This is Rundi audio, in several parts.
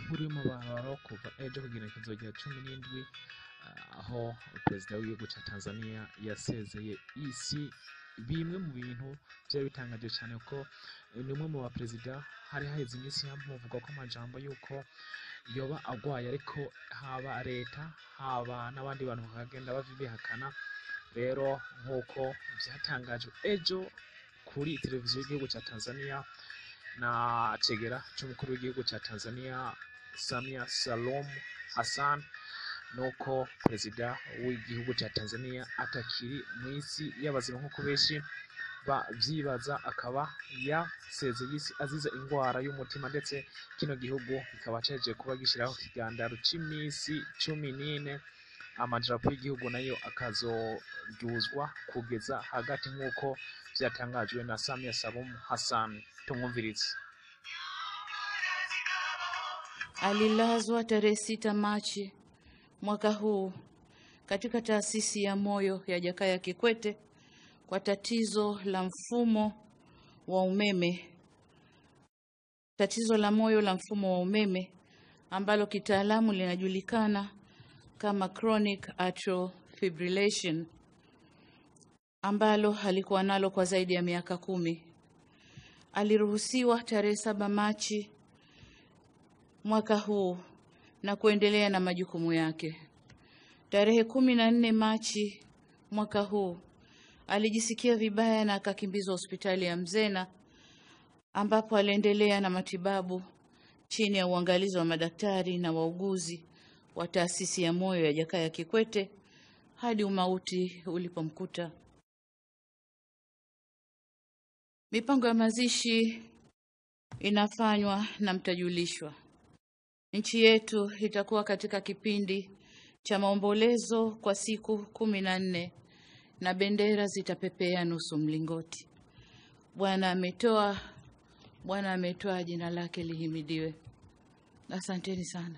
inkuru y'umubabaro kuva ejo kugira kizogera 17 aho perezida w'igihugu ca Tanzania yasezeye isi. Bimwe mu bintu byari bitangaje cyane ko ni umwe mu baperezida hari haheze iminsi havuga ko amajambo yuko yoba agwaye, ariko haba leta haba n'abandi bantu bakagenda bivihakana. Rero nk'uko byatangajwe ejo kuri televiziyo y'igihugu ca Tanzania na cegera c'umukuru w'igihugu ca Tanzania Samia Salum Hassan, nuko perezida w'igihugu ca Tanzania atakiri mu isi y'abazima nk'uko benshi bavyibaza, akaba yasezeye isi azize ingwara y'umutima, ndetse kino gihugu kikaba caje kuba gishiraho ikigandaro c'imisi 14 amajarapo y'igihugu nayo akazoryuzwa kugeza hagati nk'uko vyatangajwe na Samia Salum Hassan. Tumwumvirize. Alilazwa tarehe 6 Machi mwaka huu katika taasisi ya moyo ya Jakaya Kikwete kwa tatizo la mfumo wa umeme. Tatizo la moyo la mfumo wa umeme ambalo kitaalamu linajulikana kama chronic atrial fibrillation, ambalo alikuwa nalo kwa zaidi ya miaka 10. Aliruhusiwa tarehe 7 Machi mwaka huu na kuendelea na majukumu yake. Tarehe 14 Machi mwaka huu alijisikia vibaya na akakimbizwa hospitali ya Mzena, ambapo aliendelea na matibabu chini ya uangalizi wa madaktari na wauguzi wa taasisi ya moyo ya Jakaya Kikwete hadi umauti ulipomkuta. Mipango ya mazishi inafanywa na mtajulishwa. Nchi yetu itakuwa katika kipindi cha maombolezo kwa siku 14 na bendera zitapepea nusu mlingoti. Bwana ametoa, jina lake lihimidiwe. Asanteni sana.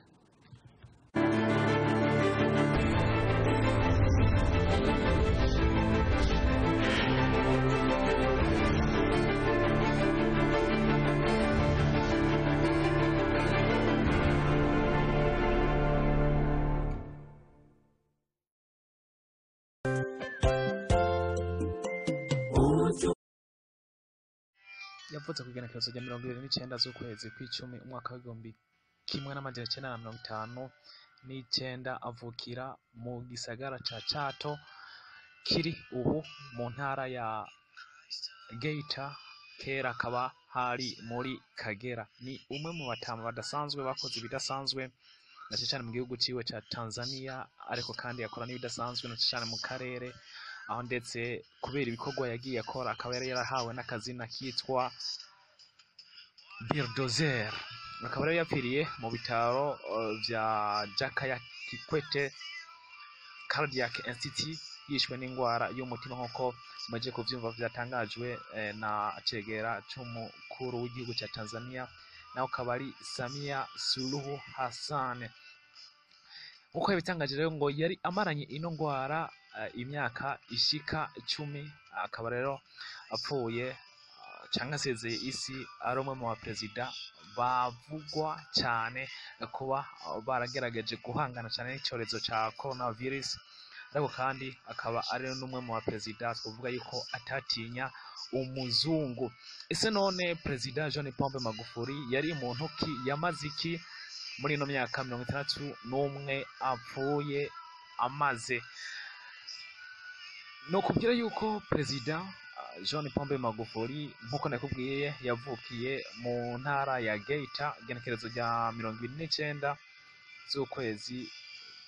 Yavutse ku igenekerezo rya 29 z'ukwezi kw'icumi umwaka w'igihumbi kimwe n'amajana 959 avukira mu gisagara ca Chato kiri ubu mu ntara ya Geita, kera akaba hari muri Kagera. Ni umwe mu batama badasanzwe bakoze ibidasanzwe na cyane mu gihugu ciwe ca Tanzania, ariko kandi yakora n'ibidasanzwe na cyane mu karere, aho ndetse kubera ibikorwa yagiye akora akaba yarahawe n'akazina kitwa Bulldozer. Akaba yari yapfiriye mu bitaro vya Jakaya Kikwete Cardiac Institute yishwe n'ingwara y'umutima nk'uko maje kuvyumva vyatangajwe na cegera c'umukuru w'igihugu ca Tanzania, naho kabari Samia Suluhu Hassan. Uko yabitangaje rero ngo yari amaranye ino ngwara imyaka ishika 10, akaba rero apfuye cyangwa asezeye isi ari umwe mu baperezida bavugwa cyane kuba baragerageje guhangana cyane n'icyorezo ca coronavirus, ariko kandi akaba ari n'umwe mu baperezida twavuga yuko atatinya umuzungu. Ese none perezida John Pombe Magufuli yari muntu ki yamaze iki muri ino myaka 61 apfuye amaze? No kugira yuko perezida John Pombe Magufuli nkuko nakubwiye yavukiye mu ntara ya Geita igenekerezo rya 29 z'ukwezi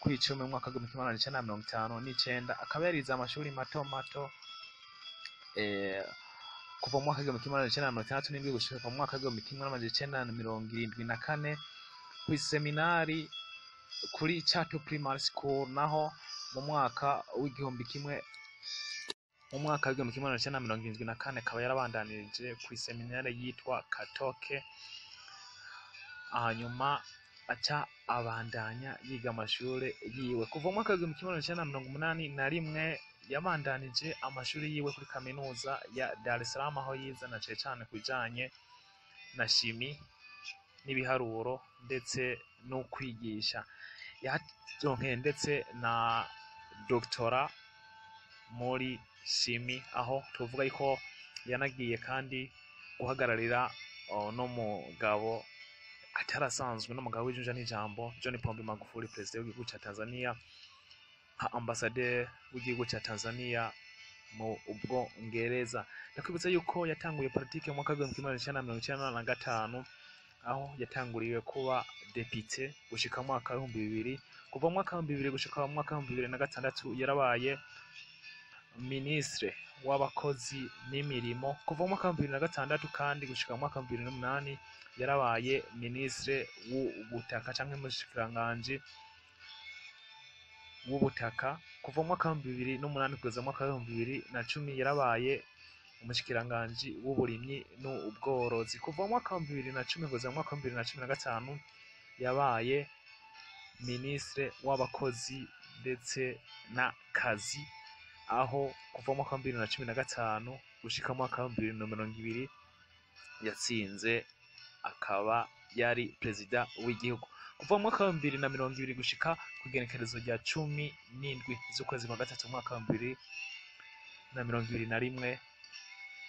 kw'icumi umwaka wa 1959, akaba yarize amashuri mato mato kuva mu mwaka wa 1967 gushika mu mwaka wa 1974 ku seminari kuri Chato Primary School, naho mu mwaka w'igihumbi kimwe mu mwaka wa 1974 akaba yarabandanije ku seminari yitwa Katoke, hanyuma aca abandanya yiga amashuri yiwe. Kuva mu mwaka wa 1981 yabandanije amashuri yiwe kuri kaminuza ya Dar es Salaam, aho yize na cyane kujanye na shimi n'ibiharuro ndetse no kwigisha. Yaronkeye ndetse na doctora muri shimi, aho tuvuga yuko yanagiye kandi guhagararira no mugabo atarasanzwe, n'umugabo w'ijunja n'ijambo John Pombe Magufuli, perezida w'igihugu cya Tanzania, nka ambasaderi w'igihugu cya Tanzania mu Bwongereza. Ndakwibutsa yuko yatanguye politike mu mwaka w'1995, aho yatanguriwe kuba depite gushika mu mwaka wa 2000. Kuva mu mwaka wa 2000 gushika mu mwaka wa 2006 yarabaye ministre w'abakozi n'imirimo. Kuva mu mwaka wa 2006 kandi gushika mu mwaka wa 2008 yarabaye ministre w'ubutaka canke mushikiranganje w'ubutaka. Kuva mu mwaka wa 2008 kugeza mu mwaka wa 2010 yarabaye umushikiranganje w'uburimyi n'ubworozi. Kuva mu mwaka wa 2010 kugeza mu mwaka wa 2015 yabaye ministre w'abakozi ndetse na kazi, aho kuva mu mwaka wa 2015 gushika mu mwaka wa 2020 yatsinze akaba yari perezida w'igihugu. Kuva mu mwaka wa 2020 gushika ku igenekerezo rya 17 z'ukwezi kwa gatatu mu mwaka wa 2021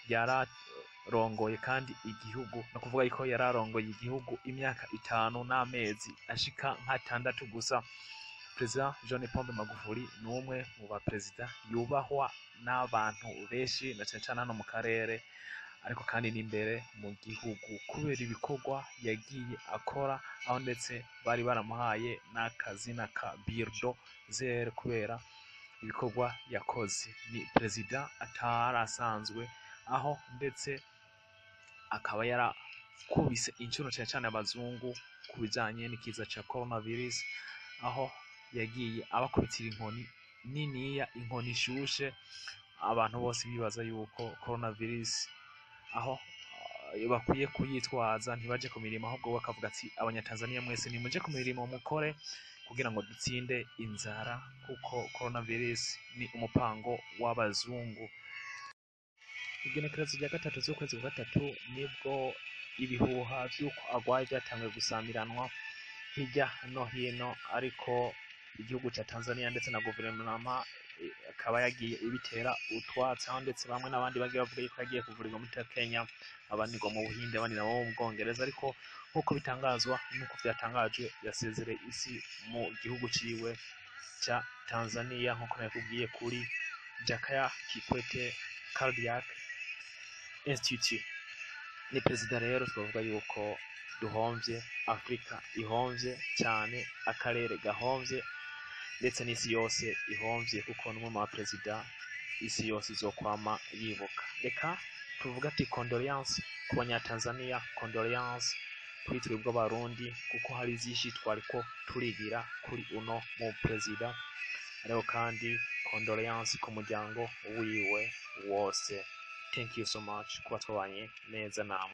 yararongoye kandi igihugu, no kuvuga yuko yararongoye igihugu imyaka 5 n'amezi ashika nka 6 gusa. Perezida John Pombe Magufuli ni umwe mu baperezida yubahwa n'abantu benshi na cyane cyane hano mu karere, ariko kandi n'imbere mu gihugu kubera ibikorwa yagiye akora, aho ndetse bari baramuhaye n'akazina ka bulldozer kubera ibikorwa yakoze. Ni perezida atarasanzwe, aho ndetse akaba yarakubise inshuro cyane cyane abazungu ku bijanye n'ikiza ca coronavirus, aho yagiye abakubitira inkoni niniya, inkoni ishushe, abantu bose bibaza yuko coronavirus aho bakwiye kuyitwaza ntibaje ku mirimo, ahubwo bakavuga ati abanyatanzania mwese nimuje ku mirimo mukore kugira ngo dutsinde inzara, kuko coronavirus ni umupango w'abazungu. Igenekerezo rya 3 z'ukwezi kwa gatatu nibwo ibihuha vy'uko agwaye byatangiye gusamiranwa hirya no hino, ariko igihugu cya Tanzania ndetse na guverinoma akaba yagiye ibitera utwatsi, aho ndetse bamwe n'abandi bagiye bavuga yuko yagiye kuvurirwa muri Kenya, abandi ngo mu Buhinde, abandi nabo mu Bwongereza. Ariko nk'uko bitangazwa n'uko byatangajwe, yasezereye isi mu gihugu ciwe cya Tanzania, nk'uko nakubwiye kuri Jakaya Kikwete Cardiac Institute. Ni perezida rero twavuga yuko duhomvye, Afrika ihomvye cyane, akarere gahomvye, ndetse n'isi yose ihomvye, kuko n'umwe mu perezida isi yose izokwama yibuka. Reka tuvuga ati condoléances ku banyatanzania, condoléances kuri twebwe Abarundi, kuko hari zishi twariko turigira kuri uno mu perezida, ariko kandi condoléances ku muryango wiwe wose. Thank you so much kuba twabanye neza namwe.